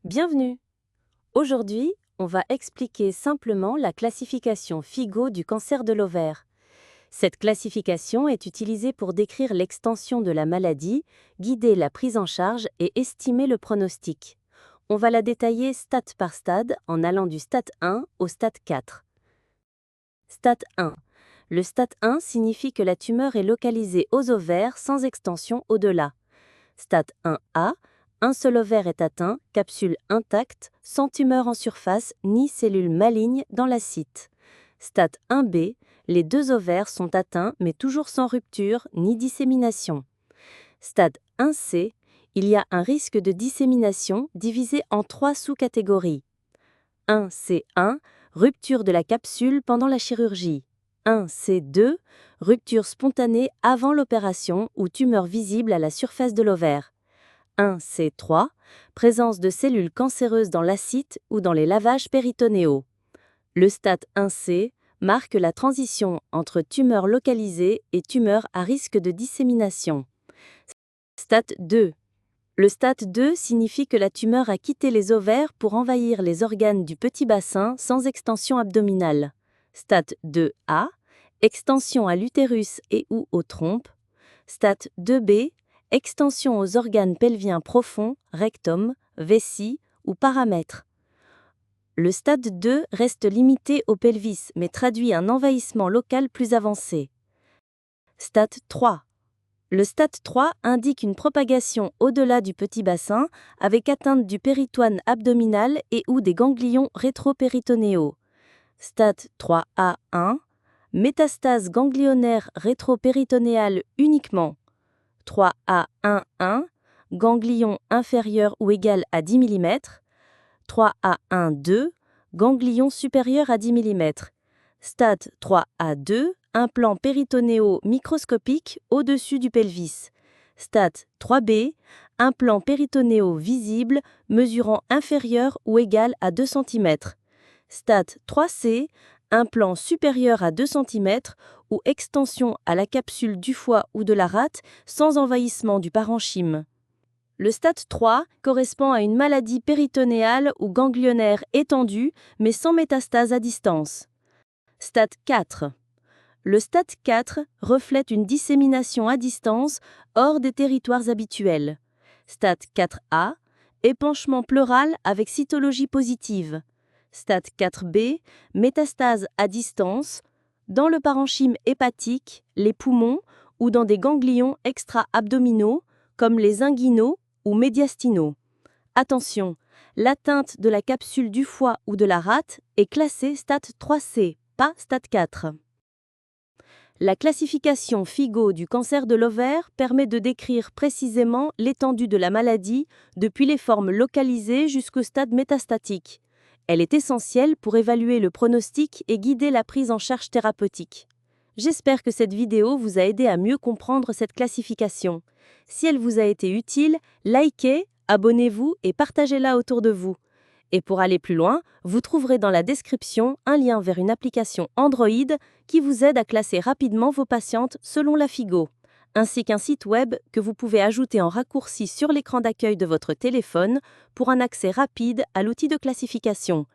Bienvenue! Aujourd'hui, on va expliquer simplement la classification FIGO du cancer de l'ovaire. Cette classification est utilisée pour décrire l'extension de la maladie, guider la prise en charge et estimer le pronostic. On va la détailler stade par stade en allant du stade 1 au stade 4. Stade 1. Le stade 1 signifie que la tumeur est localisée aux ovaires sans extension au-delà. Stade 1A, un seul ovaire est atteint, capsule intacte, sans tumeur en surface ni cellules malignes dans la cyte. Stade 1B, les deux ovaires sont atteints mais toujours sans rupture ni dissémination. Stade 1C, il y a un risque de dissémination divisé en 3 sous-catégories. 1C1, rupture de la capsule pendant la chirurgie. 1C2, rupture spontanée avant l'opération ou tumeur visible à la surface de l'ovaire. 1C3, présence de cellules cancéreuses dans l'acide ou dans les lavages péritonéaux. Le stade 1C marque la transition entre tumeur localisée et tumeur à risque de dissémination. Stade 2. Le stade 2 signifie que la tumeur a quitté les ovaires pour envahir les organes du petit bassin sans extension abdominale. Stade 2A, extension à l'utérus et ou aux trompes. Stade 2B, extension aux organes pelviens profonds, rectum, vessie ou paramètres. Le stade 2 reste limité au pelvis mais traduit un envahissement local plus avancé. Stade 3. Le stade 3 indique une propagation au-delà du petit bassin avec atteinte du péritoine abdominal et ou des ganglions rétropéritonéaux. Stade 3A1, métastase ganglionnaire rétropéritonéale uniquement. 3A11, ganglion inférieur ou égal à 10 mm. 3A12, ganglion supérieur à 10 mm. Stade 3A2, implant péritonéo microscopique au-dessus du pelvis. Stade 3B, implant péritonéo visible mesurant inférieur ou égal à 2 cm. Stade 3C, implant supérieur à 2 cm ou extension à la capsule du foie ou de la rate sans envahissement du parenchyme. Le stade 3 correspond à une maladie péritonéale ou ganglionnaire étendue mais sans métastase à distance. Stade 4. Le stade 4 reflète une dissémination à distance hors des territoires habituels. Stade 4A, épanchement pleural avec cytologie positive. Stade 4B, métastase à distance, dans le parenchyme hépatique, les poumons ou dans des ganglions extra-abdominaux comme les inguinaux ou médiastinaux. Attention, l'atteinte de la capsule du foie ou de la rate est classée stade 3C, pas stade 4. La classification FIGO du cancer de l'ovaire permet de décrire précisément l'étendue de la maladie depuis les formes localisées jusqu'au stade métastatique. Elle est essentielle pour évaluer le pronostic et guider la prise en charge thérapeutique. J'espère que cette vidéo vous a aidé à mieux comprendre cette classification. Si elle vous a été utile, likez, abonnez-vous et partagez-la autour de vous. Et pour aller plus loin, vous trouverez dans la description un lien vers une application Android qui vous aide à classer rapidement vos patientes selon la FIGO, ainsi qu'un site web que vous pouvez ajouter en raccourci sur l'écran d'accueil de votre téléphone pour un accès rapide à l'outil de classification.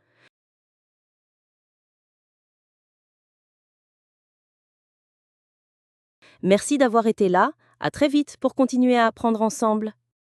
Merci d'avoir été là, à très vite pour continuer à apprendre ensemble.